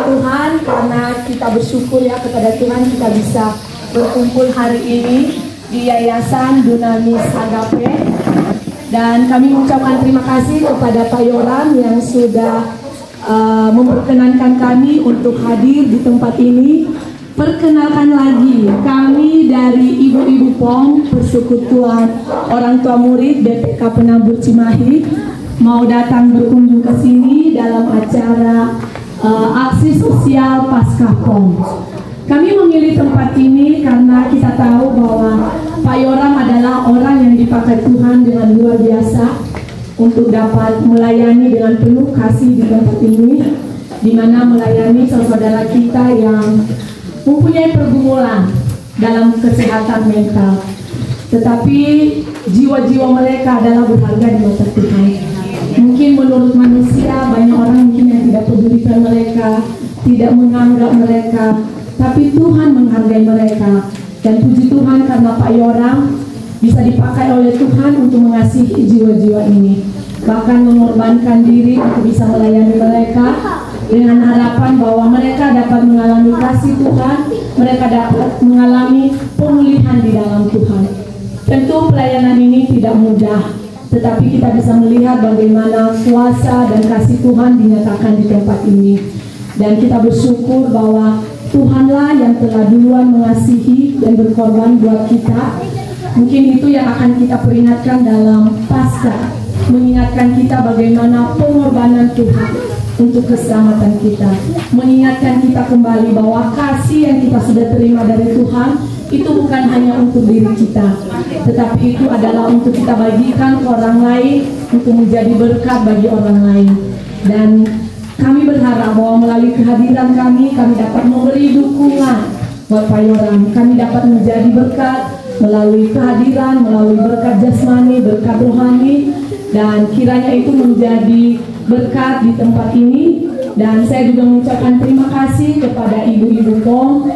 Tuhan karena kita bersyukur ya kepada Tuhan kita bisa berkumpul hari ini di Yayasan Dunamis Agape. Dan kami mengucapkan terima kasih kepada Pak Yoram yang sudah memperkenankan kami untuk hadir di tempat ini. Perkenalkan lagi, kami dari Ibu-Ibu POM Persekutuan Orang Tua Murid BPK Penabur Cimahi mau datang berkunjung ke sini dalam acara aksi sosial Pasca POM. Kami memilih tempat ini karena kita tahu bahwa Pak Yoram adalah orang yang dipakai Tuhan dengan luar biasa untuk dapat melayani dengan penuh kasih di tempat ini, di mana melayani saudara kita yang mempunyai pergumulan dalam kesehatan mental. Tetapi jiwa-jiwa mereka adalah berharga di mata Tuhan. Mungkin menurut manusia banyak orang mungkin yang tidak pedulikan mereka, tidak menganggap mereka, tapi Tuhan menghargai mereka. Dan puji Tuhan karena Pak Yoram bisa dipakai oleh Tuhan untuk mengasihi jiwa-jiwa ini, bahkan mengorbankan diri untuk bisa melayani mereka dengan harapan bahwa mereka dapat mengalami kasih Tuhan, mereka dapat mengalami pemulihan di dalam Tuhan. Tentu pelayanan ini tidak mudah, tetapi kita bisa melihat bagaimana kuasa dan kasih Tuhan dinyatakan di tempat ini. Dan kita bersyukur bahwa Tuhanlah yang telah duluan mengasihi dan berkorban buat kita. Mungkin itu yang akan kita peringatkan dalam Paskah, mengingatkan kita bagaimana pengorbanan Tuhan untuk keselamatan kita, mengingatkan kita kembali bahwa kasih yang kita sudah terima dari Tuhan itu bukan hanya untuk diri kita, tetapi itu adalah untuk kita bagikan ke orang lain, untuk menjadi berkat bagi orang lain. Dan kami berharap bahwa melalui kehadiran kami dapat memberi dukungan buat Pak Yoram. Kami dapat menjadi berkat melalui kehadiran, melalui berkat jasmani, berkat rohani, dan kiranya itu menjadi berkat di tempat ini. Dan saya juga mengucapkan terima kasih kepada Ibu-Ibu POM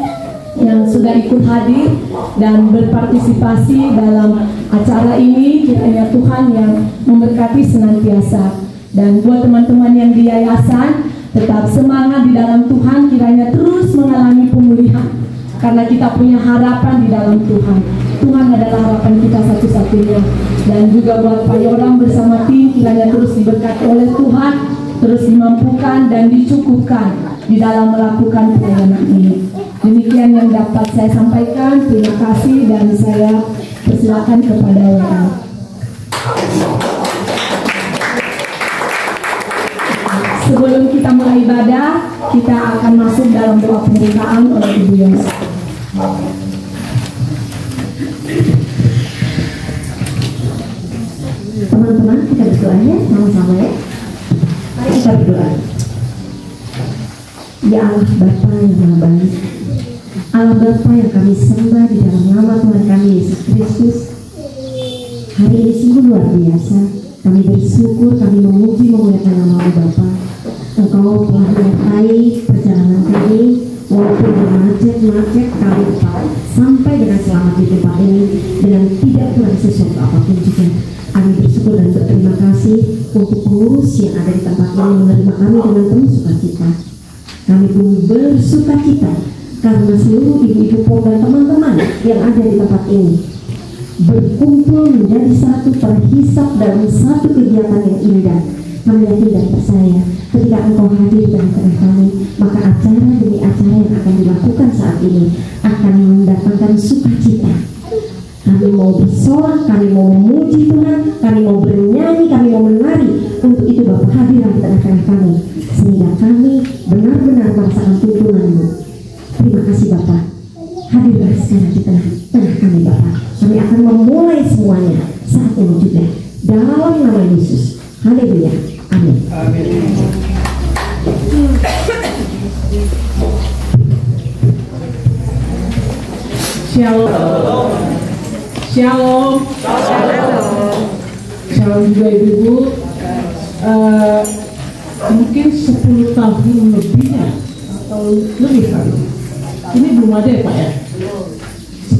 yang sudah ikut hadir dan berpartisipasi dalam acara ini. Kiranya Tuhan yang memberkati senantiasa. Dan buat teman-teman yang di yayasan, tetap semangat di dalam Tuhan, kiranya terus mengalami pemulihan karena kita punya harapan di dalam Tuhan. Tuhan adalah harapan kita satu-satunya. Dan juga buat Pak Yoram bersama tim, kiranya terus diberkati oleh Tuhan, terus dimampukan dan dicukupkan di dalam melakukan pelayanan ini. Demikian yang dapat saya sampaikan. Terima kasih dan saya persilakan kepada WA. Sebelum kita mulai ibadah, kita akan masuk dalam doa pembukaan oleh Ibu Yos. Teman-teman, kita berdoa ya, sama-sama ya. Mari kita berdoa. Ya Allah Bapa yang Maha Baik, Allah Bapa yang kami sembah di dalam nama Tuhan kami Yesus Kristus, hari ini sungguh luar biasa. Kami bersyukur, kami memuji memuliakan nama Bapa. Engkau telah menyertai perjalanan kami, walaupun macet-macet kami sampai dengan selamat di tempat ini dengan tidak kurang sesuatu apapun juga. Kami bersyukur dan berterima kasih untuk pengurus yang ada di tempat ini menerima kami dengan penuh sukacita. Kami pun bersukacita karena seluruh ibu-ibu POM dan teman-teman yang ada di tempat ini berkumpul menjadi satu, terhisap dalam satu kegiatan yang indah. Kami yakin dan percaya ketika Engkau hadir dalam tengah kami, maka acara demi acara yang akan dilakukan saat ini akan mendatangkan sukacita. Kami mau bersorak, kami mau memuji Tuhan, kami mau bernyanyi, kami mau menari. Untuk itu Bapak hadir di tengah-tengah kami, sehingga kami benar-benar merasakan tuntunan-Mu. Terima kasih Bapak. Hadirlah sekarang di tengah-tengah kami Bapak. Kami akan memulai semuanya saat ini juga dalam nama Yesus. Haleluya. Amin. Amin. Shalom. Shalom. Shalom. Shalom juga ibu-ibu. Mungkin 10 tahun lebih ya, atau lebih kali. Ini belum ada ya Pak ya?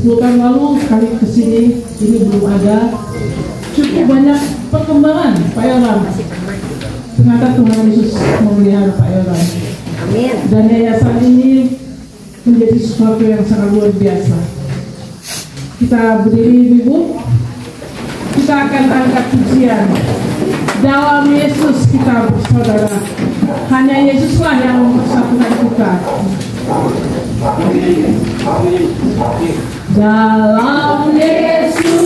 10 tahun lalu sekali kesini, ini belum ada. Cukup banyak perkembangan Pak Yoram. Ternyata Tuhan Yesus memelihara Pak Yoram. Amin. Dan yayasan ini menjadi sesuatu yang sangat luar biasa. Kita berdiri Ibu, kita akan angkat pujian. Dalam Yesus kita bersaudara. Hanya Yesuslah yang mempersatukan kita. Dalam Yesus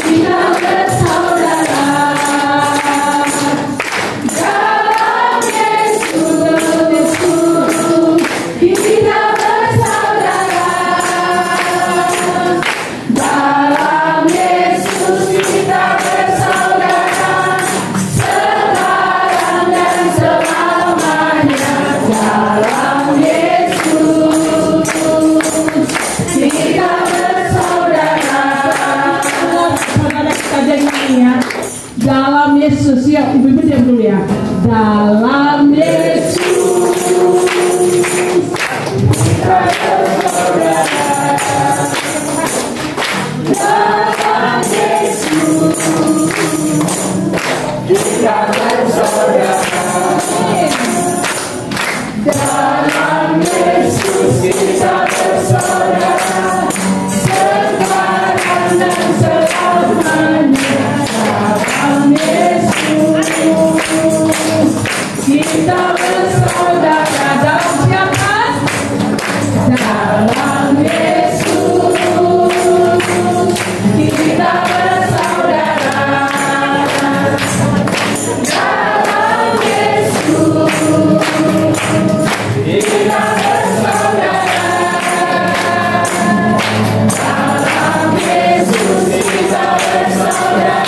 kita bersaudara. Dalam Yesus kita bersaudara. Dalam Yesus kita bersaudara. Sekarang dan selamanya. Dalam Yesus kita bersaudara. Saudara kita jangan ya. Dalam Yesus ya, ibu-ibu diam dulu ya. Dalam Yesus kita bersaudara. Dalam Yesus kita bersaudara. Dalam Yesus kita bersaudara. Sekarang dan selamanya. Dalam Yesus kita bersaudara. Dalam siapa? Dalam Yesus kita bersaudara. Dalam Yesus kita bersaudara. Dalam Yesus kita bersaudara.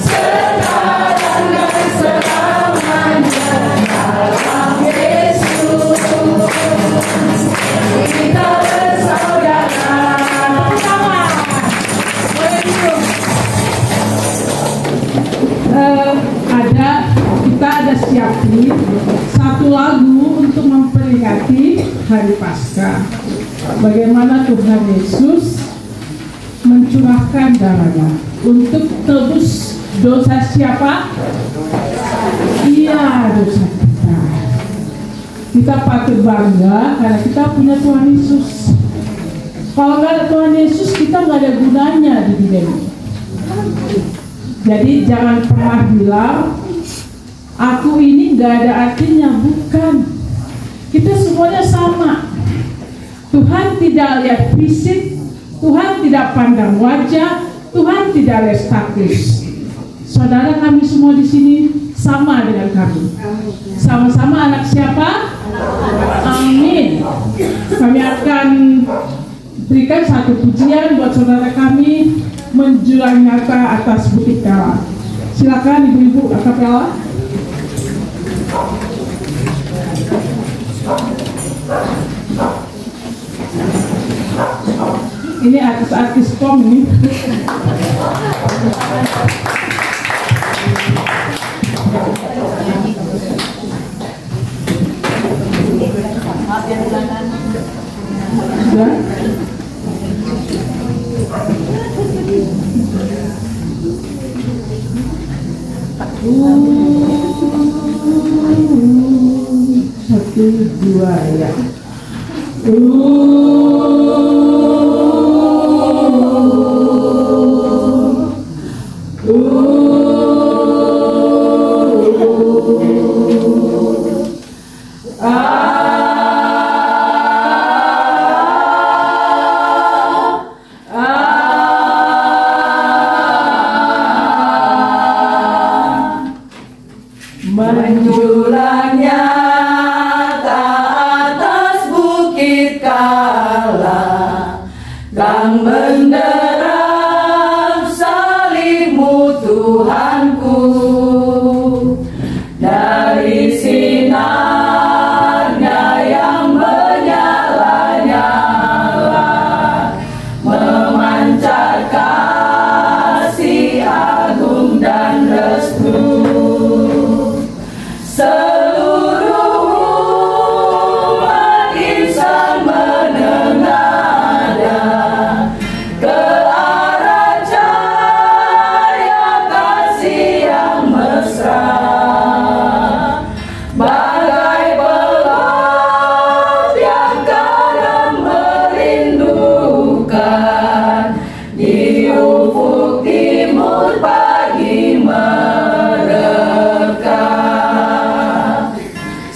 Sekarang dan selamanya. Dalam Yesus kita bersaudara. Kita ada siapin satu lagu untuk memperingati Hari Paskah. Bagaimana Tuhan Yesus mencurahkan darahnya untuk tebus dosa siapa? Iya, dosa kita. Kita patut bangga karena kita punya Tuhan Yesus. Kalau nggak ada Tuhan Yesus, kita nggak ada gunanya di dunia ini. Jadi jangan pernah bilang aku ini nggak ada artinya. Bukan. Kita semuanya sama. Tuhan tidak lihat fisik, Tuhan tidak pandang wajah, Tuhan tidak lihat status. Saudara kami semua di sini sama dengan kami. Sama-sama anak siapa? Amin. Kami akan berikan satu pujian buat saudara kami menjulang nyata atas Bukit Kala. Silakan ibu-ibu akapela. Ini artis-artis pom ini. Sudah? Satu, dua, ya. Menjulangnya ke atas Bukit Kala, kang menderang salibmu Tuhanku, dari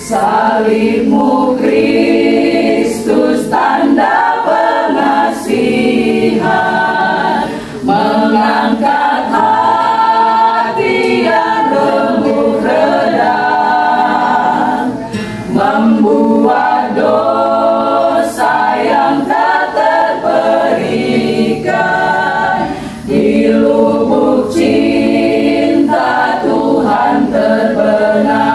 Salibmu Kristus tanda pengasihan, mengangkat hati yang remuk redam, membuat dosa yang tak terperikan. Di lubuk cinta Tuhan terbenam.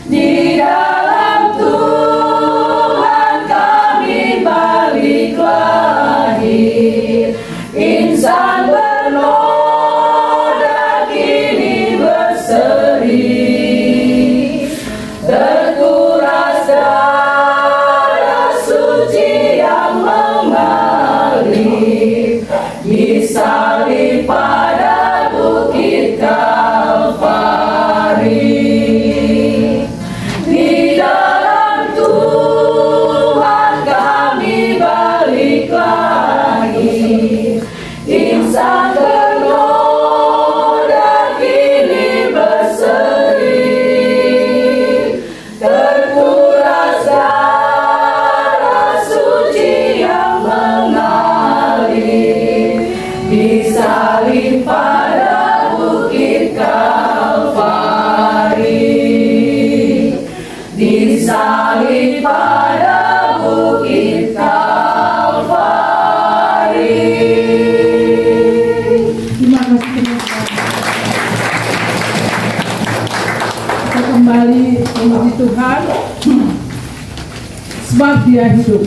Di dalam Tuhan kami balik lahir, insan bernoda kini berseri, terkuras darah suci yang mengalir, disalib pada bukit Kalvari. Di dalam Tuhan kami balik lagi, insan bernoda kini berseri, terkuras darah suci yang mengalir, disalib pada bukit Kalvari, disalib pada bukit Kalvari. Terima kasih. Kita kembali memuji Tuhan sebab Dia hidup.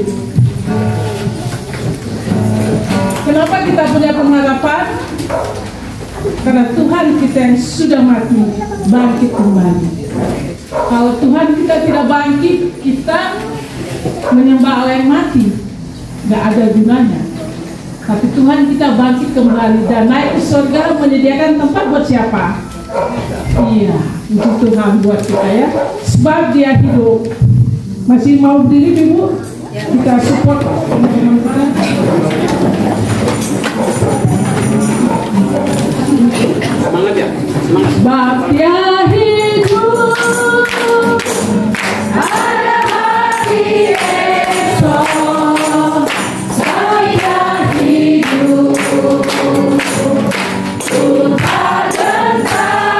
Kenapa kita punya pengharapan? Karena Tuhan kita yang sudah mati bangkit kembali. Kalau Tuhan kita tidak bangkit, kita menyembah Allah yang mati, nggak ada gunanya. Tapi Tuhan kita bangkit kembali dan naik ke surga, menyediakan tempat buat siapa? Iya, itu Tuhan buat kita ya. Sebab Dia hidup. Masih mau berdiri Ibu? Kita support teman-teman kita. Semangat ya, semangat. Sebab Dia hidup, ada hari esok. Saya hidup, ku tak gentar,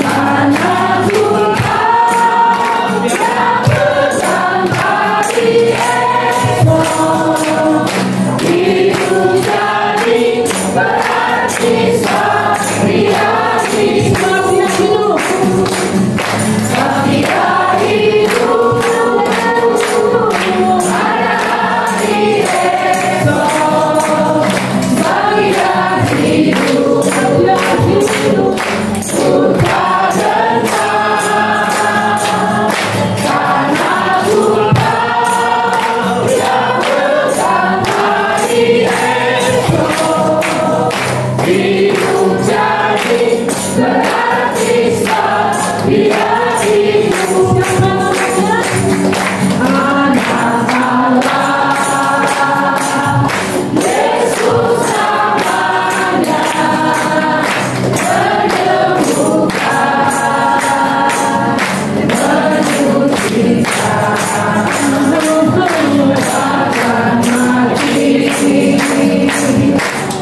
karena ku tahu Dia bersama di esok. Hidup jadi berarti Dia hidup, Dia hidup, ada hari esok. Dia hidup, ku tak gentar, karena ku tahu Dia bersama di esok. Hidup jadi berarti Dia hidup, anak Allah, Yesus namanya, menyembuhkan, menyucikan, mengubahkan mati,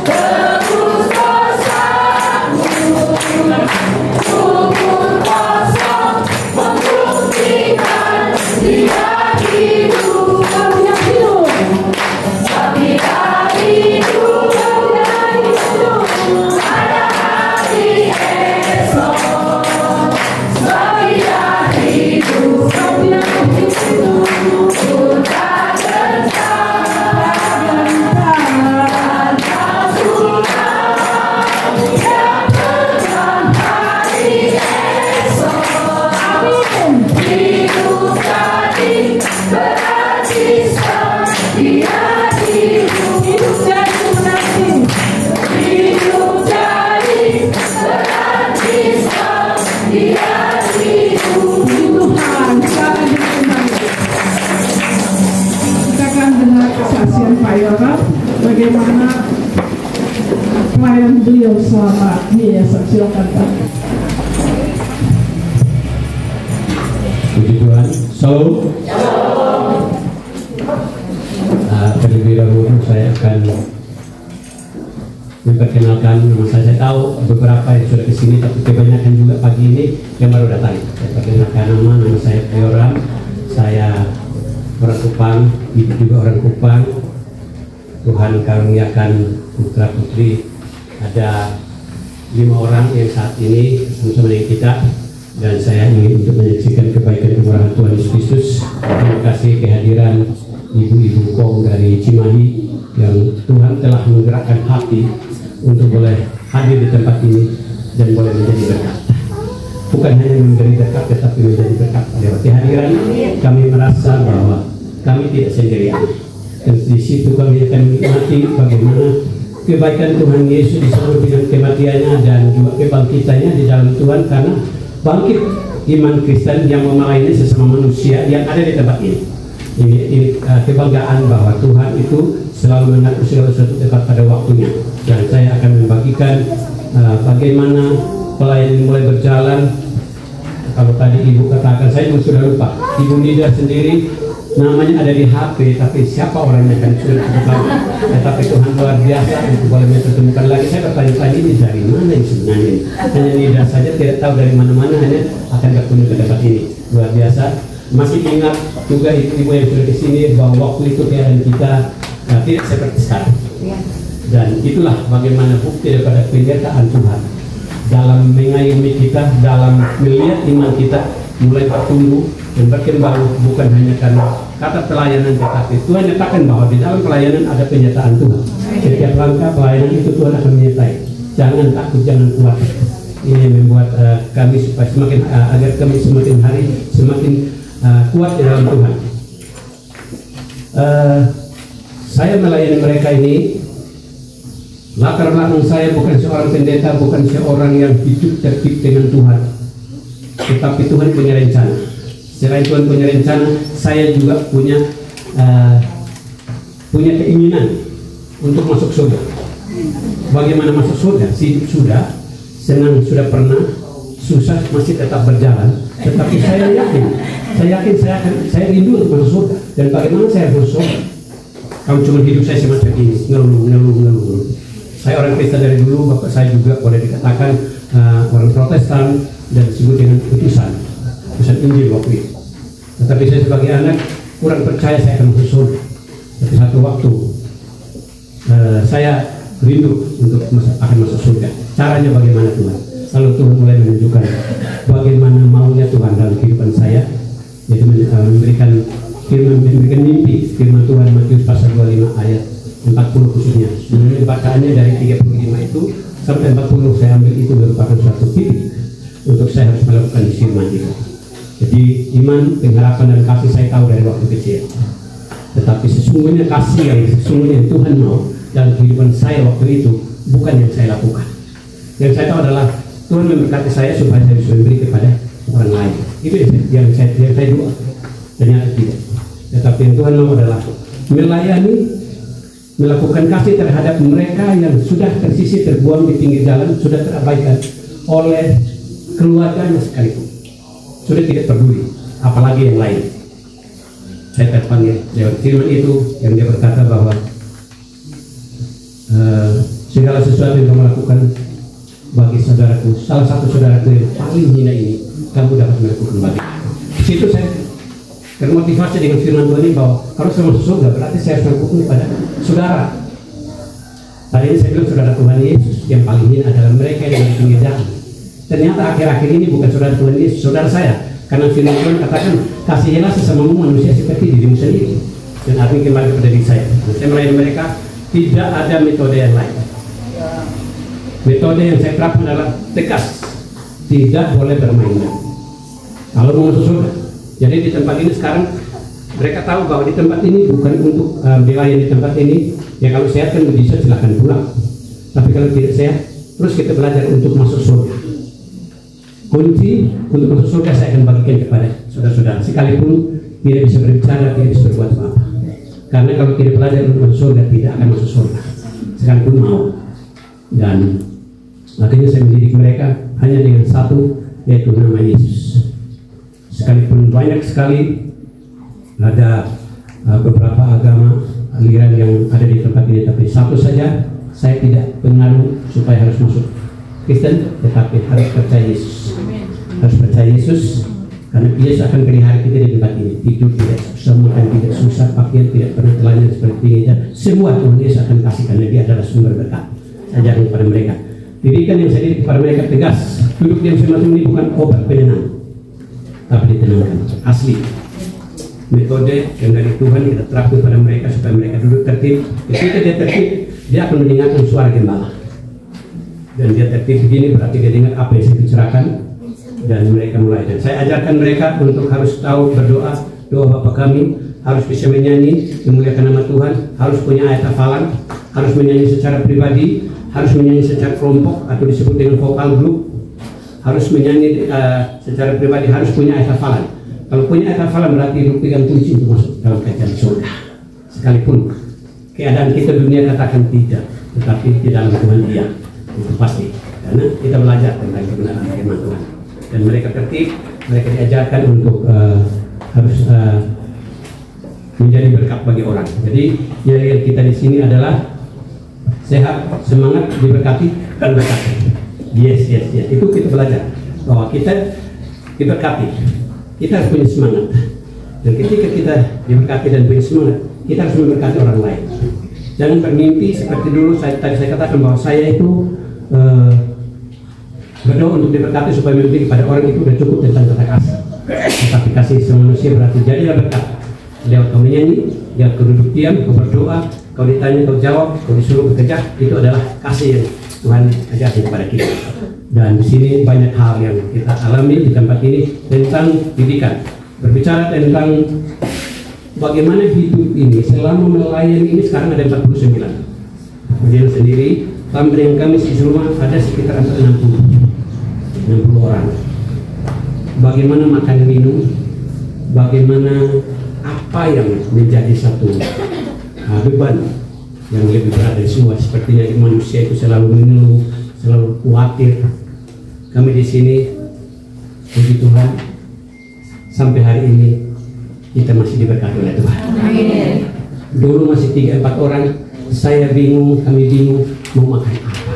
tebus dosamu, kubur kosong, membuktikan Dia hidup, Dia hidup, Dia hidup, ada hari esok. Dia hidup, ku tak gentar, karena ku tahu Dia bersama hari esok. Hidup jadi berarti Dia hidup, hidup jadi berarti, hidup jadi berarti Dia hidup. Tuhan, sekarang kita akan dengar kesaksian Pak Yoram bagaimana pelayan beliau selama ini ya. Silakan Pak. Puji Tuhan. Shalom. Terlebih dahulu saya akan memperkenalkan nama saya. Saya tahu beberapa yang sudah kesini, tapi kebanyakan juga pagi ini yang baru datang. Saya perkenalkan nama saya Yoram. Saya orang Kupang, ibu juga orang Kupang. Tuhan karuniakan putra putri. Ada 5 orang yang saat ini bersama dengan kita, dan saya ingin untuk menyaksikan kebaikan kemurahan Tuhan Yesus Kristus. Terima kasih kehadiran ibu-ibu Kong dari Cimahi yang Tuhan telah menggerakkan hati untuk boleh hadir di tempat ini dan boleh menjadi berkat. Bukan hanya menjadi berkat, tetapi menjadi berkat. Lewat kehadiran kami merasa bahwa kami tidak sendirian, dan di situ kami akan menikmati bagaimana kebaikan Tuhan Yesus disebut dengan kematiannya dan juga kebangkitannya di dalam Tuhan, karena bangkit iman Kristen yang melayani sesama manusia yang ada di tempat ini. Ini kebanggaan bahwa Tuhan itu selalu mengatur segala sesuatu tepat pada waktunya, dan saya akan membagikan bagaimana pelayanan mulai berjalan. Kalau tadi ibu katakan, saya juga sudah lupa. Ibu Nida sendiri namanya ada di HP, tapi siapa orangnya kan sudah tahu. Tapi Tuhan luar biasa untuk boleh mempertemukan lagi. Saya bertanya-tanya, ini dari mana yang sebenarnya? Hanya Nida saja tidak tahu dari mana-mana, hanya akan berkunjung ke tempat ini. Luar biasa. Masih ingat juga ibu yang sudah di sini bahwa waktu itu keadaan kita tidak seperti sekarang. Dan itulah bagaimana bukti daripada penyertaan Tuhan dalam mengayomi kita, dalam melihat iman kita mulai bertumbuh dan berkembang, bukan hanya karena kata pelayanan, tetapi Tuhan nyatakan bahwa di dalam pelayanan ada penyertaan Tuhan. Setiap langkah pelayanan itu Tuhan akan menyertai. Jangan takut, jangan khawatir. Ini yang membuat kami supaya semakin agar kami semakin hari semakin kuat di dalam Tuhan. Saya melayani mereka ini, latar belakang saya bukan seorang pendeta, bukan seorang yang hidup tertib dengan Tuhan, tetapi Tuhan punya rencana. Selain Tuhan punya rencana, saya juga punya keinginan untuk masuk surga. Bagaimana masuk surga? Sudah senang, sudah pernah, susah masih tetap berjalan. Tetapi saya yakin saya rindu untuk masuk surga. Dan bagaimana saya masuk surga? Kalau cuma hidup saya semacam ini, ngeluh. Saya orang Kristen dari dulu, bapak saya juga boleh dikatakan orang Protestan dan disebut dengan utusan Injil waktu itu. Tetapi saya sebagai anak kurang percaya saya akan masuk surga. Tapi satu waktu saya rindu untuk akan masuk surga. Caranya bagaimana Tuhan? Kalau Tuhan mulai menunjukkan bagaimana maunya Tuhan dalam kehidupan saya, yaitu memberikan mimpi, firman Tuhan Matius pasal 25 ayat 40 khususnya. Sebenarnya bacaannya dari 35 itu sampai 40 saya ambil itu merupakan suatu titik untuk saya harus melakukan firman itu. Jadi iman, pengharapan dan kasih saya tahu dari waktu kecil. Tetapi sesungguhnya kasih yang sesungguhnya Tuhan mau dalam kehidupan saya waktu itu bukan yang saya lakukan. Yang saya tahu adalah Tuhan memberkati saya supaya saya bisa memberi kepada orang lain. Itu yang saya doa. Ternyata tidak. Tetapi yang Tuhan mau adalah melayani, melakukan kasih terhadap mereka yang sudah tersisih, terbuang di pinggir jalan, sudah terabaikan oleh keluarganya sekalipun. Sudah tidak peduli, apalagi yang lain. Saya terpanggil lewat firman itu yang dia berkata bahwa segala sesuatu yang kamu lakukan bagi saudaraku, salah satu saudaraku yang paling hina ini, kamu dapat melakukan bagi. Di situ saya termotivasi dengan firman Tuhan ini bahwa kalau saya masuk surga berarti saya harus melakukan kepada saudara. Tadi ini saya bilang saudara Tuhan Yesus yang paling hina adalah mereka yang di pinggir jalan. Ternyata akhir-akhir ini bukan saudara Tuhan Yesus, saudara saya. Karena firman Tuhan katakan kasihilah sesamamu manusia seperti dirimu sendiri. Dan artinya kembali kepada diri saya. Saya melayani mereka, tidak ada metode yang lain. Metode yang saya terapkan adalah tegas, tidak boleh bermain-main. Kalau mau masuk surga, jadi di tempat ini sekarang mereka tahu bahwa di tempat ini bukan untuk melayani di tempat ini. Ya kalau sehat kan bisa silahkan pulang. Tapi kalau tidak sehat, terus kita belajar untuk masuk surga. Kunci untuk masuk surga saya akan bagikan kepada saudara-saudara. Sekalipun tidak bisa berbicara, tidak bisa berbuat apa-apa. Karena kalau tidak belajar untuk masuk surga, tidak akan masuk surga. Sekalipun mau. Dan akhirnya saya mendidik mereka hanya dengan satu, yaitu nama Yesus. sekalipun banyak sekali ada beberapa agama aliran yang ada di tempat ini, tapi satu saja saya tidak pengaruh supaya harus masuk Kristen, tetapi harus percaya Yesus. Harus percaya Yesus, karena Yesus akan pelihara kita di tempat ini. Tidur tidak susah, makan tidak susah, pakaian tidak pernah telanjang seperti ini. Semua Tuhan Yesus akan kasih, karena Dia adalah sumber berkat. Ajaran kepada mereka. Didikan yang saya didik kepada mereka tegas. Duduk diam semacam ini bukan obat penenang, tapi ditenangkan. Asli. Metode yang dari Tuhan kita terapkan pada mereka supaya mereka duduk tertib. Ketika dia tertib, dia akan mendengarkan suara gembala. Dan dia tertib begini berarti dia dengar apa yang saya bicarakan, dan mereka mulai. Dan saya ajarkan mereka untuk harus tahu berdoa, doa Bapa kami, harus bisa menyanyi memuliakan nama Tuhan, harus punya ayat hafalan, harus menyanyi secara pribadi, harus menyanyi secara kelompok atau disebut dengan vokal group, harus menyanyi secara pribadi, harus punya ayat hafalan. Kalau punya ayat hafalan berarti lu pegang kunci untuk masuk dalam kerajaan surga. Sekalipun keadaan kita dunia katakan tidak, tetapi di dalam Tuhan Dia, itu pasti. Karena kita belajar tentang kebenaran firman Tuhan. Dan mereka tertib, mereka diajarkan untuk harus menjadi berkat bagi orang. Jadi yang kita di sini adalah sehat, semangat, diberkati, dan berkat. Yes. Itu kita belajar bahwa kita diberkati. Kita harus punya semangat, dan ketika kita diberkati dan punya semangat, kita harus memberkati orang lain. Jangan bermimpi seperti dulu tadi saya katakan bahwa saya itu berdoa untuk diberkati supaya mimpi kepada orang itu sudah cukup tentang kata kasih. Tetapi kasih sama manusia berarti jadilah berkat. Lewat kau menyanyi, lewat kau duduk diam, kau berdoa, kau ditanya kau jawab, kau disuruh bekerja, itu adalah kasih yang Tuhan ajarkan kepada kita. Dan di sini banyak hal yang kita alami di tempat ini tentang didikan. Berbicara tentang bagaimana hidup ini selama melayani ini, sekarang ada 49. Kemudian sendiri, tambahan kami di rumah ada sekitar 60 orang. Bagaimana makan minum, bagaimana apa yang menjadi satu beban yang lebih berat dari semua. Sepertinya manusia itu selalu mengeluh, selalu khawatir. Kami di sini, puji Tuhan, sampai hari ini kita masih diberkati oleh Tuhan. Amin. Dulu masih 3-4 orang, saya bingung, kami bingung mau makan apa.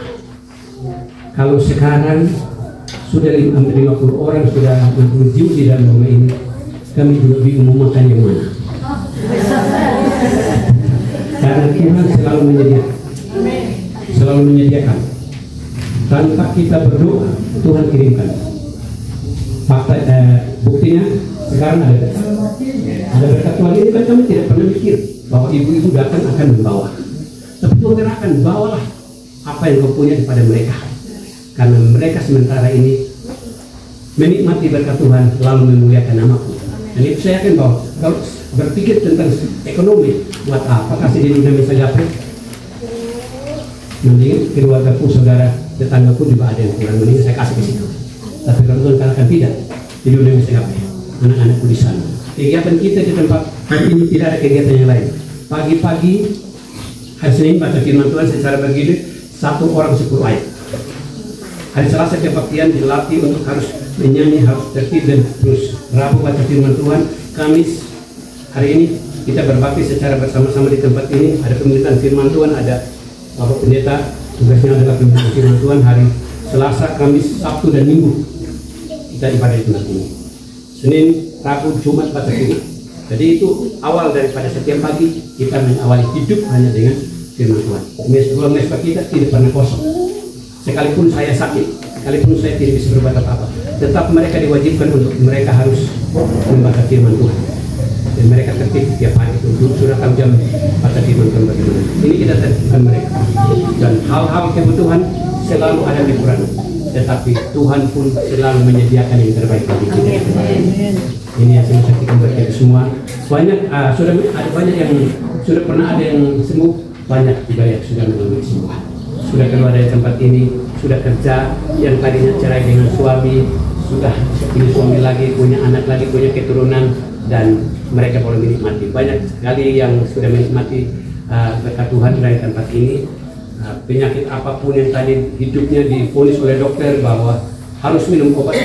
Kalau sekarang sudah 50 orang, sudah 60 jiwa di dalam rumah ini, kami juga bingung mau makan yang mana. Karena Tuhan selalu menyediakan. Tanpa kita berdoa, Tuhan kirimkan. Fakta buktinya sekarang ada berkat Tuhan ini kan kami tidak pernah mikir bahwa ibu-ibu datang akan membawa. Tapi Tuhan gerakan, bawalah apa yang kau punya kepada mereka. Karena mereka sementara ini menikmati berkat Tuhan lalu memuliakan nama-Ku. Dan itu saya yakin bahwa kalau berpikir tentang ekonomi, buat apa kasih di Indonesia Gaprek? Mending keluargaku, saudara, tetanggaku juga ada yang kurang, mending saya kasih ke situ. Tapi kalau Tuhan katakan tidak, di Indonesia Gaprek, anak-anakku di sana. Kegiatan kita di tempat hari ini tidak ada kegiatan yang lain. Pagi-pagi hari Senin baca firman Tuhan secara bergilir, 1 orang 10 ayat. Hari Selasa kebaktian dilatih untuk harus menyanyi, harus tertib, dan terus Rabu baca firman Tuhan. Kamis hari ini kita berbakti secara bersama-sama di tempat ini. Ada pemberitaan firman Tuhan, ada Bapak Pendeta, tugasnya adalah pemberitaan firman Tuhan. Hari Selasa, Kamis, Sabtu, dan Minggu kita ibadah di tempat ini. Senin, Rabu, Jumat baca firman. Jadi itu awal daripada setiap pagi kita mengawali hidup hanya dengan firman Tuhan. Mesbah kita tidak pernah kosong. Sekalipun saya sakit, sekalipun saya tidak bisa berbuat apa-apa, tetap mereka diwajibkan untuk mereka harus membaca firman Tuhan. Dan mereka tertib tiap hari itu sudah tahu jam baca firman Tuhan bagaimana. Ini kita tertibkan mereka. Dan hal-hal kebutuhan selalu ada liburan, tetapi Tuhan pun selalu menyediakan yang terbaik bagi kita. Ini yang saya saksikan buat kita semua. Banyak sudah ada banyak yang sudah pernah ada yang sembuh, banyak juga yang sudah mengalami sembuh. Sudah keluar dari tempat ini, sudah kerja, yang tadinya cerai dengan suami, sudah ini suami lagi, punya anak lagi, punya keturunan, dan mereka boleh menikmati. Banyak sekali yang sudah menikmati berkat Tuhan dari tempat ini. Penyakit apapun yang tadi hidupnya divonis oleh dokter bahwa harus minum obat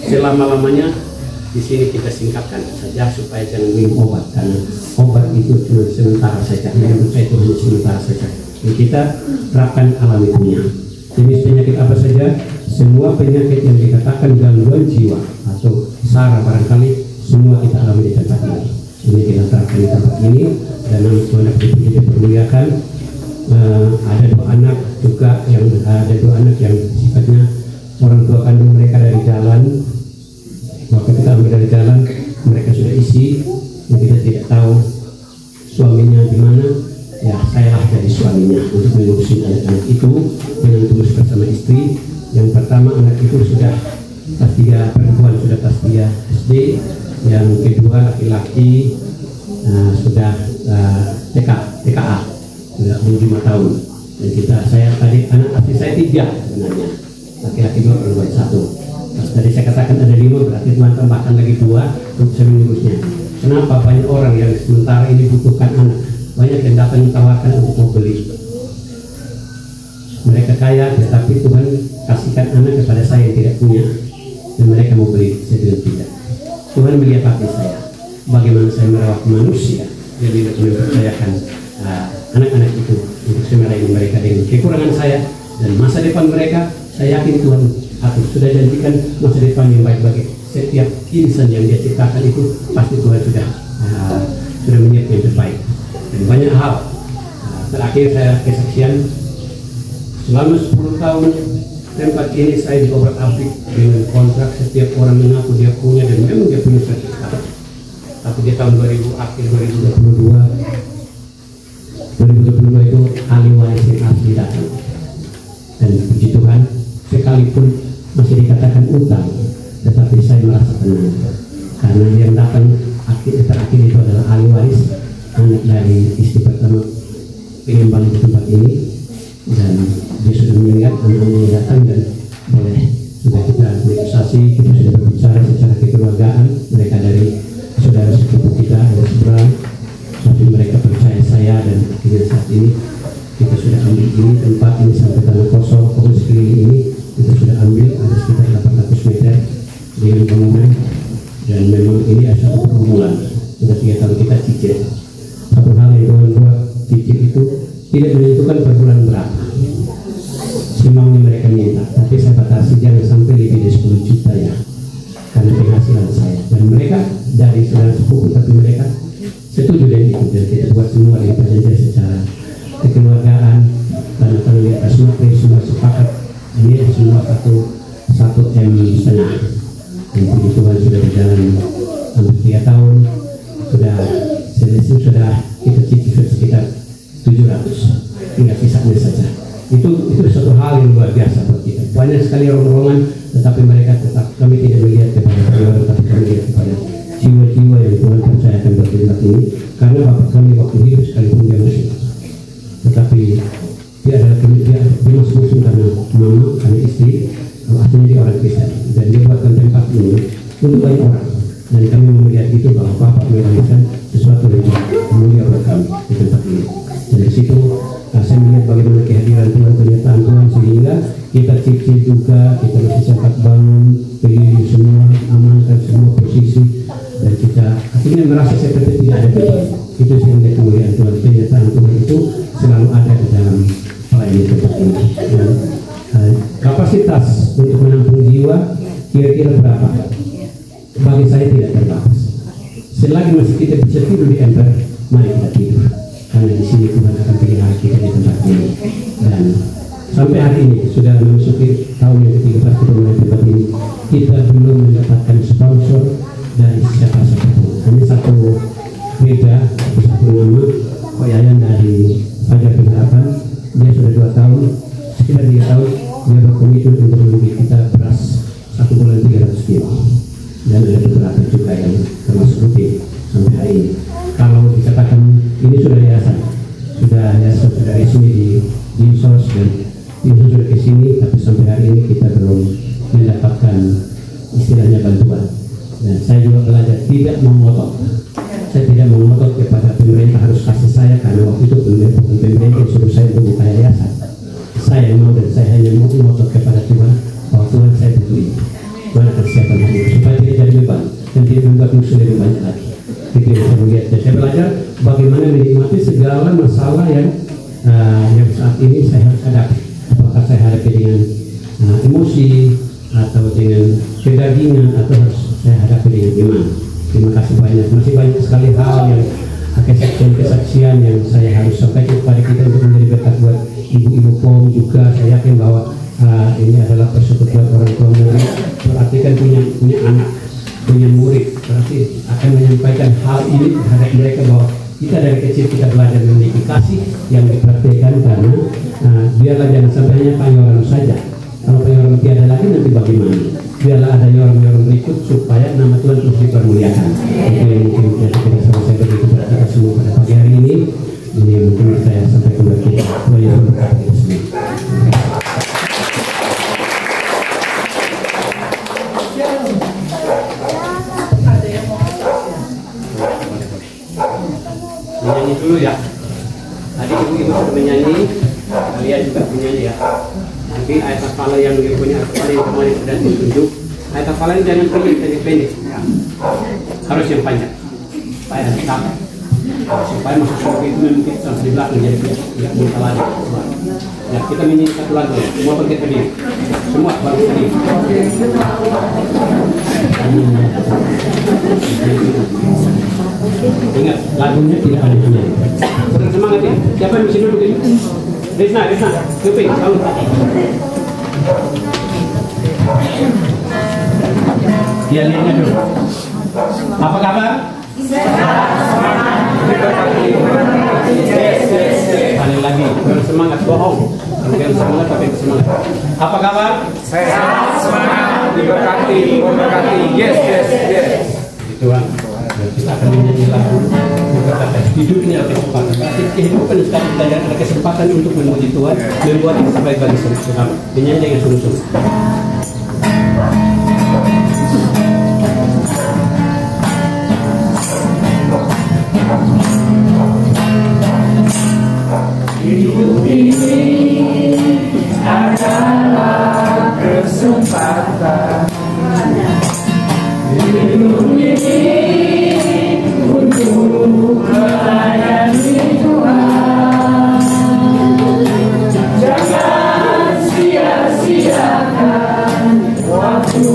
selama-lamanya, di sini kita singkatkan saja supaya jangan minum obat, karena obat itu cuma sementara saja, menurut saya itu hanya sementara saja. Jadi kita terapkan alamiahnya. Jenis penyakit apa saja, semua penyakit yang dikatakan gangguan jiwa atau SARA barangkali semua kita alami di tempat ini. Ini kita terapkan di tempat ini, dan nama Tuhan kita permuliakan. Ada 2 anak juga yang sifatnya orang tua kandung mereka dari jalan. Waktu kita ambil dari jalan, mereka sudah isi, dan kita tidak tahu suaminya di mana. Ya, saya lah jadi suaminya untuk mengurusi anak-anak itu dengan tulus bersama istri. Yang pertama anak itu sudah kelas 3 perempuan, sudah kelas 3 SD. Yang kedua laki-laki sudah TKA, sudah 5 tahun. Dan saya tadi anak asli saya 3 sebenarnya, laki-laki 2 perempuan 1. Tadi saya katakan ada 5, berarti Tuhan tambahkan lagi 2 untuk saya mengurusnya. Kenapa banyak orang yang sementara ini butuhkan anak, banyak yang datang menawarkan untuk mau beli. Mereka kaya, tetapi Tuhan kasihkan anak kepada saya yang tidak punya, dan mereka mau beli. Saya bilang tidak. Tuhan melihat hati saya, bagaimana saya merawat manusia, jadi mempercayakan anak-anak itu untuk saya melayani mereka dengan kekurangan saya dan masa depan mereka. Saya yakin Tuhan sudah janjikan masa depan yang baik bagi setiap insan yang dia ciptakan itu, pasti Tuhan sudah menyiapkan yang terbaik. Dan banyak hal. Terakhir saya kesaksian, selama 10 tahun tempat ini saya diobrak-abrik dengan kontrak. Setiap orang mengaku dia punya, dan memang dia punya sertifikat. Tapi di tahun 2022 itu ahli waris yang asli datang. Dan puji Tuhan, sekalipun masih dikatakan utang, tetapi saya merasa tenang, karena yang datang terakhir itu adalah ahli waris, anak dari istri pertama pengembang di tempat ini, dan dia sudah melihat anak-anaknya datang, dan boleh sudah kita negosiasi, kita sudah berbicara secara kekeluargaan. Mereka dari saudara sepupu kita ada seberang, tapi mereka percaya saya, dan akhirnya saat ini kita sudah ambil ini tempat ini sampai tanah kosong, pohon sekeliling ini kita sudah ambil, ada sekitar 800 meter dengan bangunan, dan memang ini ada satu pergumulan. Sudah 3 tahun kita cicil. Satu hal yang Tuhan buat, cicil itu tidak menentukan per bulan berapa, semaunya mereka minta, tapi saya batasi jangan sampai lebih dari 10 juta ya, karena penghasilan saya. Dan mereka dari saudara sepupu, tapi mereka setuju dengan itu, dan kita buat semua di perjanjian secara kekeluargaan, tanda tangan di atas materi, semua sepakat. Ini semua 1,5 M. Dan puji Tuhan sudah berjalan hampir 3 tahun, sudah selesai, sudah kita cicil sekitar 700, tinggal sisanya saja. Itu satu hal yang luar biasa buat kita. Banyak sekali rombongan, tetapi mereka tetap, kami tidak melihat kepada keluarga, tapi kami melihat kepada jiwa-jiwa yang Tuhan percayakan buat tempat ini. Karena bapak kami waktu hidup sekalipun dia muslim, tetapi dia adalah dia masuk muslim karena mama, karena istri aslinya dia orang Kristen, dan dia buatkan tempat ini untuk banyak orang. Dan kami melihat itu bahwa bapak melakukan sesuatu yang mulia buat kami di tempat ini. Dari situ saya melihat bagaimana kehadiran Tuhan, penyertaan Tuhan, sehingga kita cicil juga, kita masih sempat bangun, pilih semua, amankan semua posisi, dan kita akhirnya merasa seperti tidak ada beban. Itu sehingga kemuliaan Tuhan, penyertaan Tuhan itu selalu ada di dalam pelayanan tempat ini. Dan kapasitas untuk menampung jiwa kira-kira berapa? Bagi saya tidak terbatas. Selagi masih kita bisa tidur di ember, mari kita tidur, karena di sini Tuhan akan pelihara kita di tempat ini. Dan sampai hari ini sudah memasuki tahun yang ke-13 kita mulai tempat ini, kita belum mendapatkan sponsor dari siapa-siapa. Hanya satu gereja, satu nama, Pak Yayan dari Fajar Pengharapan. Dia sudah 2 tahun, sekitar 3 tahun dia berkomitmen untuk memberi kita beras 1 bulan 300 kilo. Dan ada beberapa juga yang termasuk rutin sampai hari ini. Kalau dikatakan ini sudah yayasan, sudah resmi di Dinsos, dan Dinsos sudah ke sini, tapi sampai hari ini kita belum mendapatkan istilahnya bantuan. Dan saya juga belajar tidak mengotot. Saya tidak mengotot kepada pemerintah harus kasih saya, karena waktu itu pemerintah suruh saya untuk buka yayasan. Saya mau, dan saya hanya mau mengotot kepada Tuhan bahwa Tuhan saya butuh ini. Tuhan akan siapkan hal itu supaya tidak jadi beban dan tidak lebih banyak lagi. Itu yang saya lihat. Saya belajar bagaimana menikmati segala masalah yang saat ini saya hadapi. Apakah saya hadapi dengan emosi atau dengan kedagingan atau harus saya hadapi dengan iman. Terima kasih banyak. Masih banyak sekali hal yang kesaksian yang saya harus sampaikan kepada kita untuk menjadi berkat buat ibu-ibu POM juga. Saya yakin bahwa ini adalah persekutuan orang tua murid, berarti kan punya anak, punya murid, berarti akan menyampaikan hal ini terhadap mereka bahwa kita dari kecil kita belajar memiliki kasih yang dipraktikkan, karena biarlah jangan sampai hanya payoran saja. Kalau payoran tiada lagi nanti bagaimana? Biarlah ada orang-orang berikut supaya nama Tuhan terus dipermuliakan. Itu yang mungkin kita selesai begitu kepada kita semua pada pagi hari ini. Ini mungkin saya sampaikan kepada kita. Tuhan Yesus berkati kita semua. Menyanyi dulu ya. Tadi ibu-ibu sudah menyanyi, kalian juga menyanyi ya. Nanti ayat hafalan yang punya hafalan yang kemarin sudah ditunjuk, ayat hafalan jangan pendek, harus yang panjang, supaya ada sampai, supaya masuk surga itu mungkin sampai di belakang jadi tidak muncul lagi. Ya, kita menyanyi satu lagu, semua bangkit berdiri, semua bangkit berdiri. Ingat, lagunya tidak ada penyanyi. Kurang semangat ya. Siapa yang mesti duduk ini? Risna, Kuping, kamu. Dia lihatnya dulu. Apa kabar? Sekali lagi, bersemangat, bohong. Bukan semangat tapi bersemangat. Apa kabar? Sehat, semangat, diberkati, yes. Itu kan. Kita akan menyanyi lagu hidup ini ada kesempatan. Kehidupan sekarang kita ada kesempatan untuk memuji Tuhan, membuat yang terbaik bagi saudara. Menyanyi dengan sungguh-sungguh. Hidup ini adalah kesempatan. Hidup ini untuk melayani Tuhan. Jangan sia-siakan waktu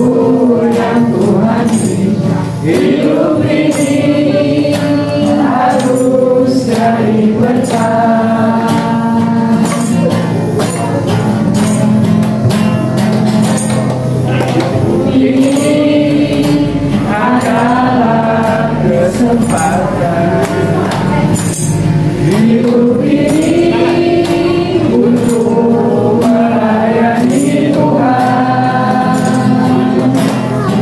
yang Tuhan beri. Hidup ini harus jadi berkah. Kesempatan hidup ini untuk melayani Tuhan.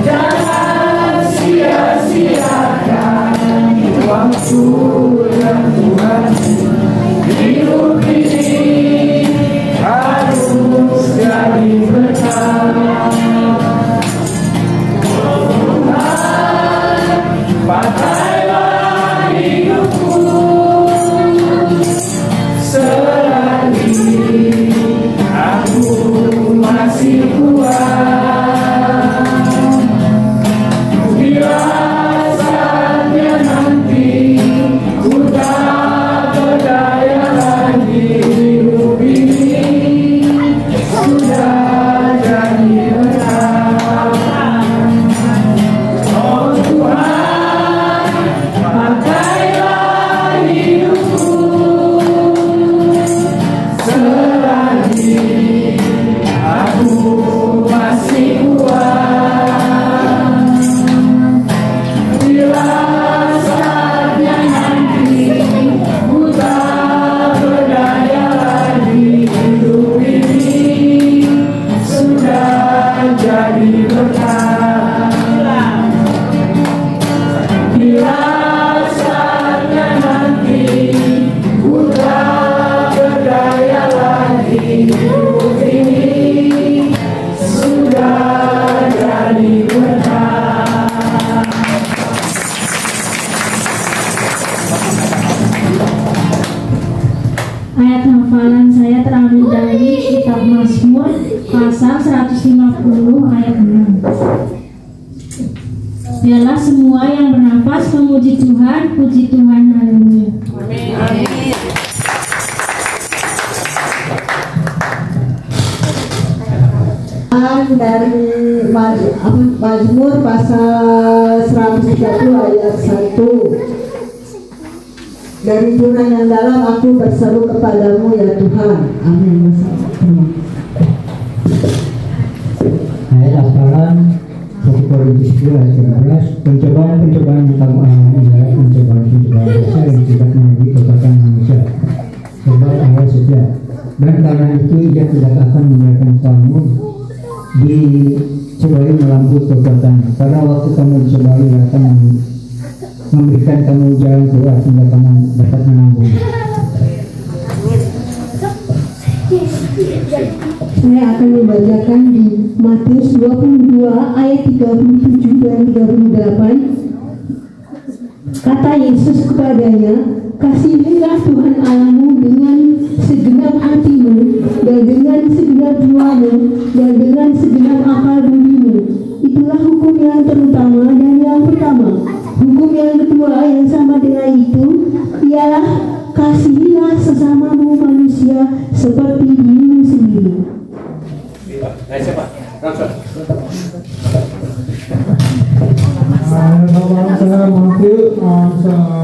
Jangan sia-siakan waktu yang Tuhan beri. Hidup ini harus jadi berkah. Pakailah hidupku selagi aku masih kuat. Bila saatnya nanti ku tak berdaya lagi, hidup ini sudah jadi berkah. Oh Tuhan, pakailah hidupku selagi aku masih kuat. Bila saatnya nanti ku tak berdaya lagi, hidup ini sudah jadi berkah. Bila saatnya nanti ku tak berdaya lagi, hidup ini sudah jadi berkah. Ayat hafalan saya terambil dari kitab Mazmur pasal 150 ayat 6. Biarlah semua yang bernafas memuji Tuhan, puji Tuhan, haleluya. Amin. Dari Mazmur pasal 130 ayat 1. Dari zona yang dalam aku berseru kepadamu ya Tuhan. Amin. Ayat hafalan 1 Korintus 2 ayat 13. Pencobaan-pencobaan yang kamu alami adalah pencobaan-pencobaan besar yang tidak melalui kekuatan manusia. Sebab Allah setia, dan karena itu Ia tidak akan membiarkan kamu dicobai melampaui kekuatannya. Pada waktu kamu dicobai, Ia akan memberikan kamu jalan keluar sehingga kamu dapat menanggung. Saya akan membacakan di Matius 22 ayat 37 dan 38. Kata Yesus kepadanya, kasihilah Tuhan Allahmu dengan segenap hatimu, dan dengan segenap jiwamu, dan dengan segenap akal budimu. Itulah hukum yang terutama dan yang pertama. Hukum yang kedua yang sama dengan itu ialah kasihilah sesamamu manusia seperti dirimu sendiri. Saya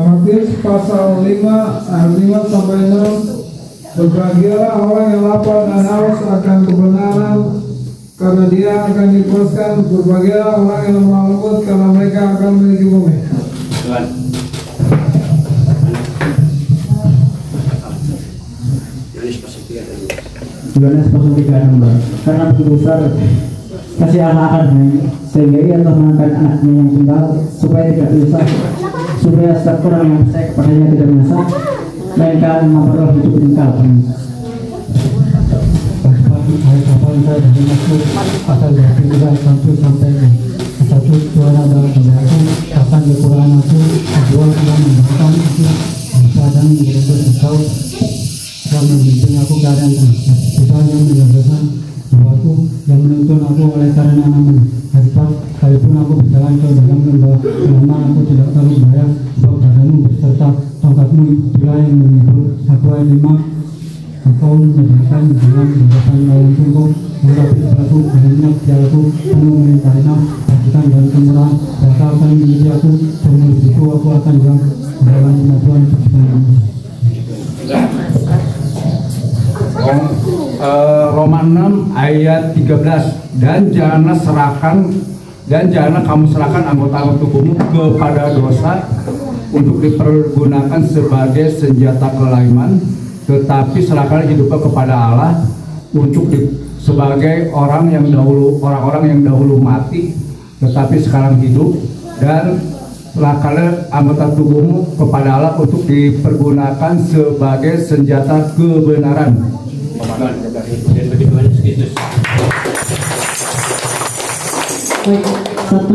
Matius pasal 5 ayat 5 sampai 6. Berbahagialah orang yang lapar dan haus akan kebenaran, karena dia akan dipuaskan. Berbahagialah orang yang lemah lembut, karena mereka akan memiliki bumi. Yohanes pasal 3:16. Karena begitu besar kasih Allah akan sehingga Ia telah mengangkat anaknya yang tunggal, supaya tidak bisa, supaya setiap orang yang percaya kepadanya tidak menyesal, melainkan memperoleh hidup kekal. Ayat hafalan saya dari Mazmur pasal 23 ayat 1 sampai 1. Tuhan adalah pemberiku, akan kekurangan aku, kedua Tuhan memberkati aku, dan merebut engkau, dan membimbing aku ke arah yang Tuhan yang menjadikan aku, yang menuntun aku oleh karena nama-Mu. Sekalipun aku berjalan ke dalam lembah, lama aku tidak terlalu bahaya, sebab padamu berserta tongkatmu itulah yang menghibur aku. Ayat 5. Engkau menyediakan dengan hadapan lawan tunggu, mengurapi kepalaku, menginap pialaku, penuh melimpahnya, bagikan dan kemurahan, bakal akan menjadi aku, pemuridiku aku akan bilang, dalam kemajuan perjalanan. Roma 6 ayat 13. Dan janganlah kamu serahkan anggota tubuhmu kepada dosa untuk dipergunakan sebagai senjata kelaiman, tetapi serahkan hidupnya kepada Allah untuk sebagai orang-orang yang dahulu mati tetapi sekarang hidup, dan serahkan anggota tubuhmu kepada Allah untuk dipergunakan sebagai senjata kebenaran. 1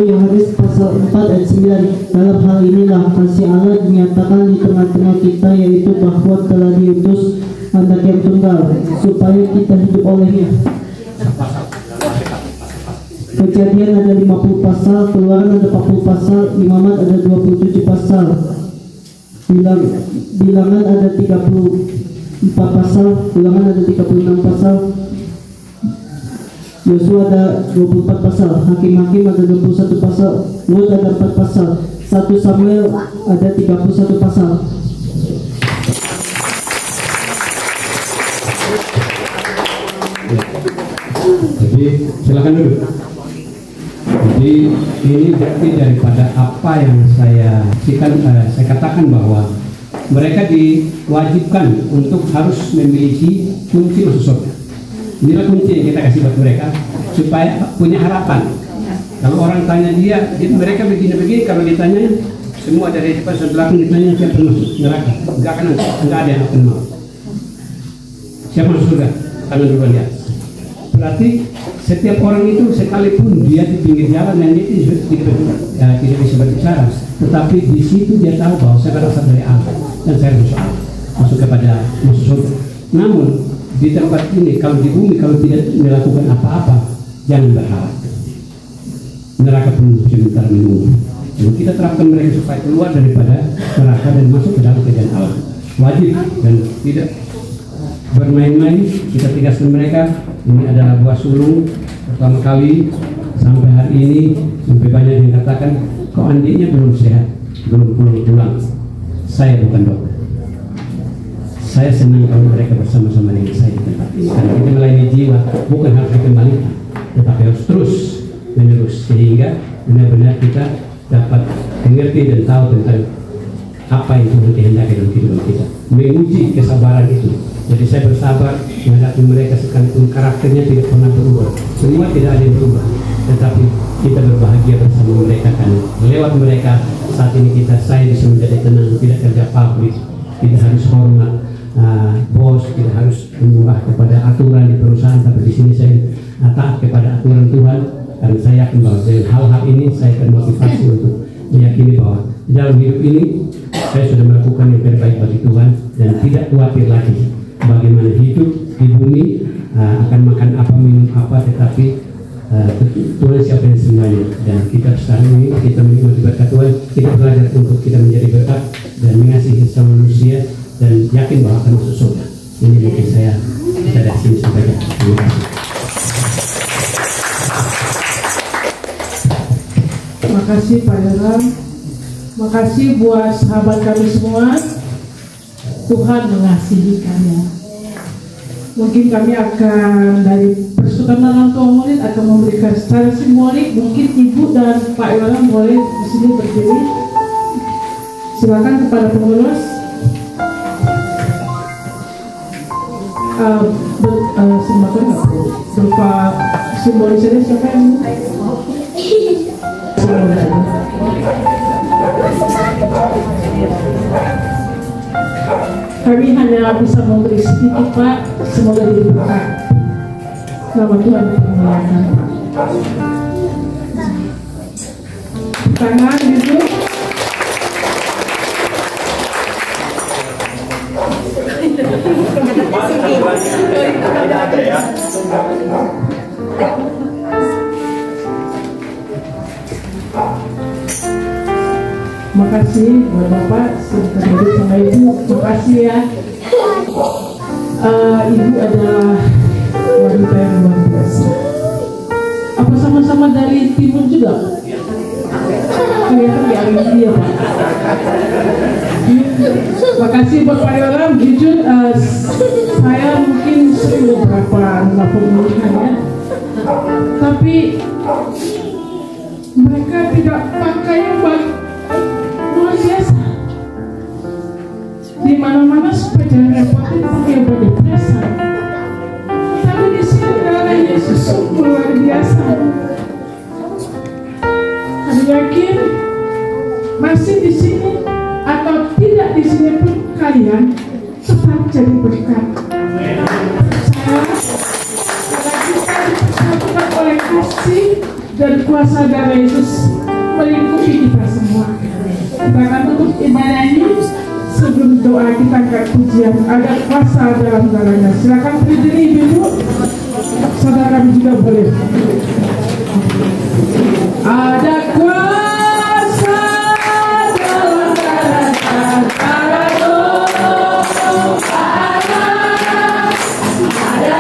Yohanes pasal 4 ayat 9. Dalam hal inilah kasih Allah dinyatakan di tengah-tengah kita, yaitu bahwa telah diutus anak yang tunggal supaya kita hidup olehnya. Kejadian ada 50 pasal, Keluaran ada 40 pasal, Imamat ada 27 pasal, Bilangan ada 34 pasal, Ulangan ada 36 pasal, Yosua ada 24 pasal, Hakim-Hakim ada 21 pasal, Rut ada 4 pasal, 1 Samuel ada 31 pasal. Jadi silakan dulu. Jadi ini berarti daripada apa yang saya katakan bahwa mereka diwajibkan untuk harus memiliki kunci masuk surga. Inilah kunci yang kita kasih buat mereka supaya punya harapan. Kalau orang tanya mereka begini-begini, kalau ditanya semua dari depan sampai belakang ditanya siapa masuk neraka, enggak ada yang akan mau. Siapa masuk surga? Tangan dulu lihat. Berarti setiap orang itu sekalipun dia di pinggir jalan dan dia tidak bisa berbicara, tetapi di situ dia tahu bahwa saya berasal dari Allah dan saya masuk kepada surga. Namun di tempat ini, kalau di bumi, kalau tidak melakukan apa-apa, jangan berharap. neraka penuh sebentar minum. Dan kita terapkan mereka supaya keluar daripada neraka dan masuk ke dalam kerajaan Allah. Wajib dan tidak bermain-main. Kita tegaskan mereka, ini adalah buah sulung pertama kali sampai hari ini, sampai banyak yang katakan kok adiknya belum sehat, belum pulang. Saya bukan dokter. Saya senang kalau mereka bersama-sama dengan saya di tempat ini, karena kita melayani jiwa bukan harus dikembalikan, tetapi harus terus menerus sehingga benar-benar kita dapat mengerti dan tahu tentang apa yang Tuhan kehendaki dalam kehidupan kita, menguji kesabaran itu. Jadi saya bersabar menghadapi mereka sekalipun karakternya tidak pernah berubah, semua tidak ada yang berubah, tetapi kita berbahagia bersama mereka karena lewat mereka saat ini saya bisa menjadi tenang, tidak kerja pabrik, tidak harus hormat bos, tidak harus menyembah kepada aturan di perusahaan, tapi di sini saya taat kepada aturan Tuhan, karena saya yakin bahwa dengan hal-hal ini saya akan motivasi untuk meyakini bahwa di dalam hidup ini saya sudah melakukan yang terbaik bagi Tuhan dan tidak khawatir lagi bagaimana hidup di bumi, akan makan apa, minum apa, tetapi Tuhan siapkan semuanya. Dan kita sekarang ini kita menikmati berkat Tuhan, kita belajar untuk kita menjadi berkat dan mengasihi sama manusia dan yakin bahwa akan masuk surga. Ini mungkin saya dari sini sampaikan. Terima kasih. Terima kasih Pak Yoram. Terima kasih buat sahabat kami semua. Tuhan mengasihi kalian. Mungkin kami akan dari Persekutuan Orang Tua Murid akan memberikan secara simbolik. Mungkin Ibu dan Pak Yoram boleh di sini berdiri. Silakan kepada pengurus. Sembako nggak perlu. Berupa simbolis ini siapa yang kami hanya bisa memberi sedikit Pak, semoga diberkati. Nama Tuhan dimuliakan. Tangan gitu. Terima kasih buat Bapak, serta Ibu sama Ibu. Terima kasih ya. Ibu adalah wanita yang luar biasa. Apa sama-sama dari timur juga? Kelihatan di India Pak. Terima kasih buat Pak Yoram. Jujur saya mungkin sering beberapa pemilihan ya, tapi mereka tidak pakai yang luar biasa. Di mana-mana supaya jangan repotin pakai body pressure. Tapi di sini darah Yesus sungguh luar biasa. Kami yakin masih di sini atau tidak di sini pun kalian tetap jadi berkat. Saya kita dipersatukan oleh kasih dan kuasa darah Yesus melingkupi kita semua. Kita akan tutup ibadah ini. Sebelum doa kita angkat pujian, ada kuasa dalam darahnya. Silakan berdiri Ibu, saudara juga boleh. Ada kuasa dalam darahnya, ada kuasa dalam darahnya. Ada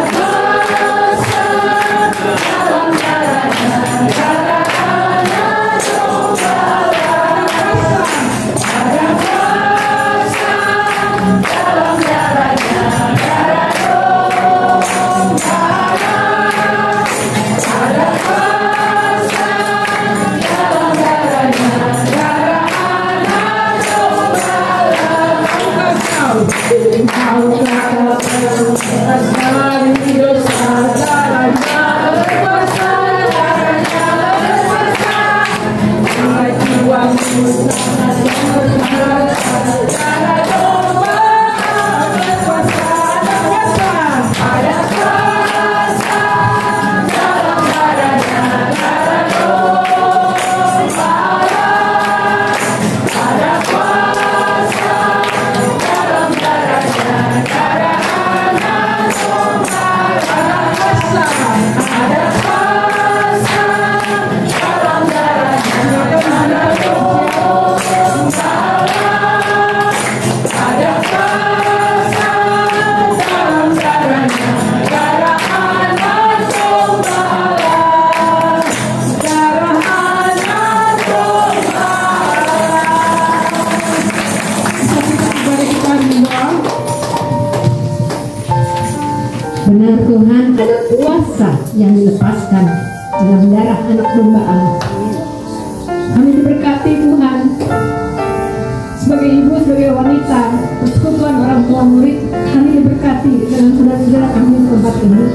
Benar Tuhan, ada kuasa yang dilepaskan dalam darah anak domba Allah. Kami diberkati Tuhan sebagai ibu, sebagai wanita, persekutuan orang tua murid. Kami diberkati dengan saudara-saudara kami di tempat ini.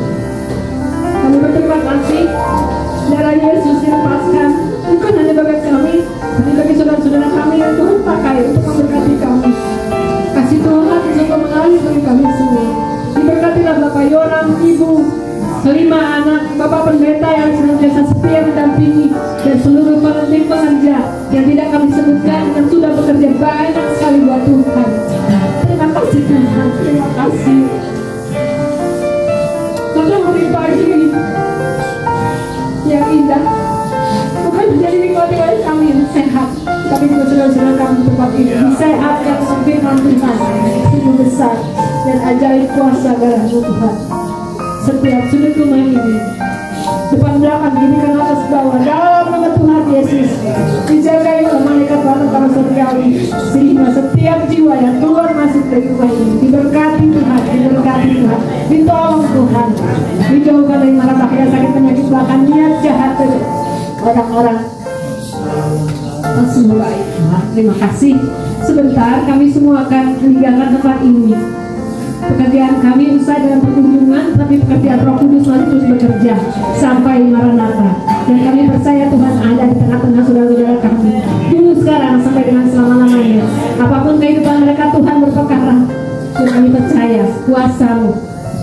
Kami berterima kasih darah Yesus dilepaskan bukan hanya bagi kami, tapi bagi saudara-saudara kami yang Tuhan pakai untuk memberkati kami. Kasih Tuhan untuk mengalir bagi kami semua. Diberkatilah Bapak Yoram, Ibu, 5 anak, Bapak Pendeta yang senantiasa setia mendampingi, dan seluruh tim pekerja yang tidak kami sebutkan yang sudah bekerja banyak sekali buat Tuhan. Terima kasih Tuhan, terima kasih. Pada hari pagi yang indah, bukan menjadi nikmati oleh kami yang sehat, tapi juga saudara-saudara kami di tempat ini disehatkan firman Tuhan sungguh besar dan ajaib kuasa darah-Mu Tuhan. Setiap sudut rumah ini, depan belakang, kiri kanan atas bawah, dalam nama Tuhan Yesus dijagai oleh malaikat Tuhan para surgawi, sehingga setiap jiwa yang keluar masuk dari rumah ini diberkati Tuhan, diberkati Tuhan, ditolong Tuhan, dijauhkan dari mara bahaya, sakit, penyakit, bahkan niat jahat dari orang-orang. Semua baik Tuhan, terima kasih. Sebentar kami semua akan meninggalkan tempat ini. Pekerjaan kami usai dalam perkunjungan, tapi pekerjaan Roh Kudus masih terus bekerja sampai Maranatha. Dan kami percaya Tuhan ada di tengah-tengah saudara-saudara kami dulu, sekarang, sampai dengan selama-lamanya. Apapun kehidupan mereka, Tuhan berperkara, dan kami percaya kuasa-Mu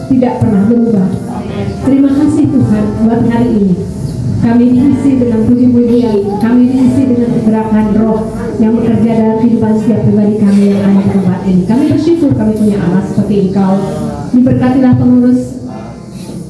tidak pernah berubah. Terima kasih Tuhan buat hari ini. Kami diisi dengan puji-pujian, kami diisi dengan kegerakan Roh yang bekerja dalam kehidupan setiap pribadi kami yang ada di tempat ini. Kami bersyukur kami punya Allah seperti Engkau. Diberkatilah pengurus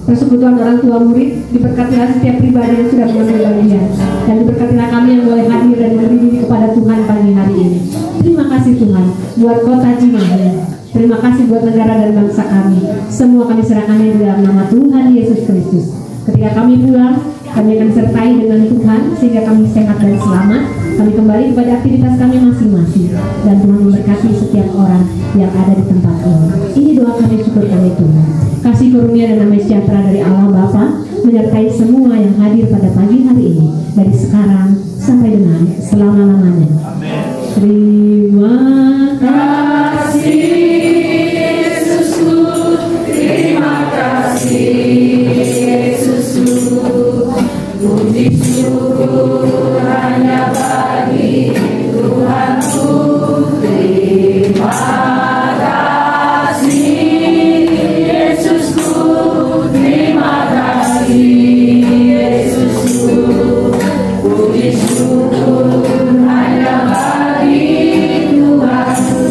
persekutuan orang tua murid, diberkatilah setiap pribadi yang sudah mengambil bagian, dan diberkatilah kami yang boleh hadir dan memberi diri kepada Tuhan pagi hari ini. Terima kasih Tuhan buat kota Cimahi. Terima kasih buat negara dan bangsa kami. Semua kami serahkan di dalam nama Tuhan Yesus Kristus. Ketika kami pulang, kami akan sertai dengan Tuhan sehingga kami sehat dan selamat. Kami kembali kepada aktivitas kami masing-masing, dan Tuhan memberkati setiap orang yang ada di tempat ini. Ini doa kami, syukur kami Tuhan. Kasih karunia dan damai sejahtera dari Allah Bapa menyertai semua yang hadir pada pagi hari ini, dari sekarang sampai dengan selama-lamanya. Terima kasih Yesusku, terima kasih Yesusku. Puji syukur hanya bagi Tuhanku. Terima kasih Yesusku, terima kasih Yesusku. Puji syukur hanya bagi Tuhanku.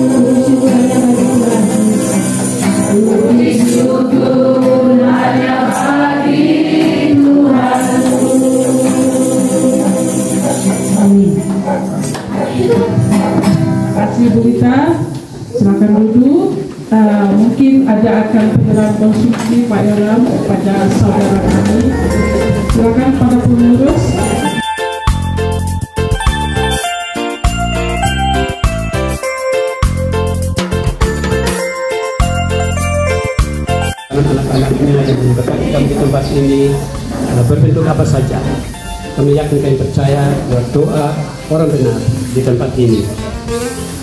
Puji syukur hanya bagi Tuhanku. Kasih Bu Rita, silakan duduk. Mungkin ada akan penyerahan konsumsi Pak Yoram kepada saudara kami. Silakan para pengurus. Anak-anaknya yang berkati kami di tempat ini berbentuk apa saja, kami yakin kami percaya bahwa doa orang benar di tempat ini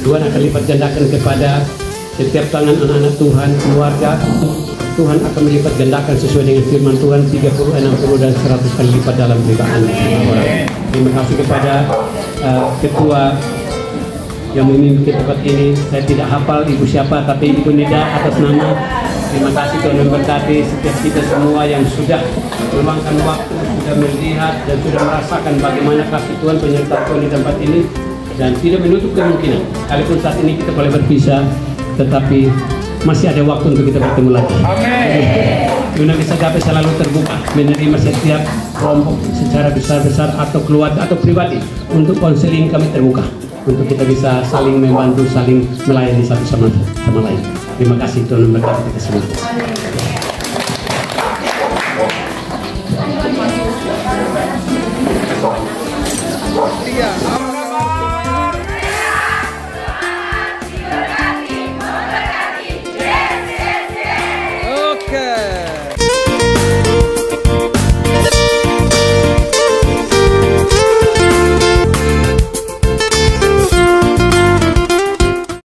Tuhan akan lipat gandakan kepada setiap tangan anak-anak Tuhan, keluarga. Tuhan akan melipat gandakan sesuai dengan firman Tuhan 30, 60 dan 100 kali lipat dalam peribaan orang. Terima kasih kepada ketua yang memimpin tempat ini. Saya tidak hafal ibu siapa, tapi Ibu Nida atas nama. Terima kasih Tuhan memberkati setiap kita semua yang sudah meluangkan waktu, sudah melihat dan sudah merasakan bagaimana kasih Tuhan, penyertaan Tuhan di tempat ini, dan tidak menutup kemungkinan. Sekalipun saat ini kita boleh berpisah, tetapi masih ada waktu untuk kita bertemu lagi. Amin. Dunamis Agape selalu terbuka menerima setiap kelompok secara besar-besar atau keluarga atau pribadi. Untuk konseling kami terbuka untuk kita bisa saling membantu, saling melayani satu sama lain. Terima kasih Tuhan memberkati kita semua.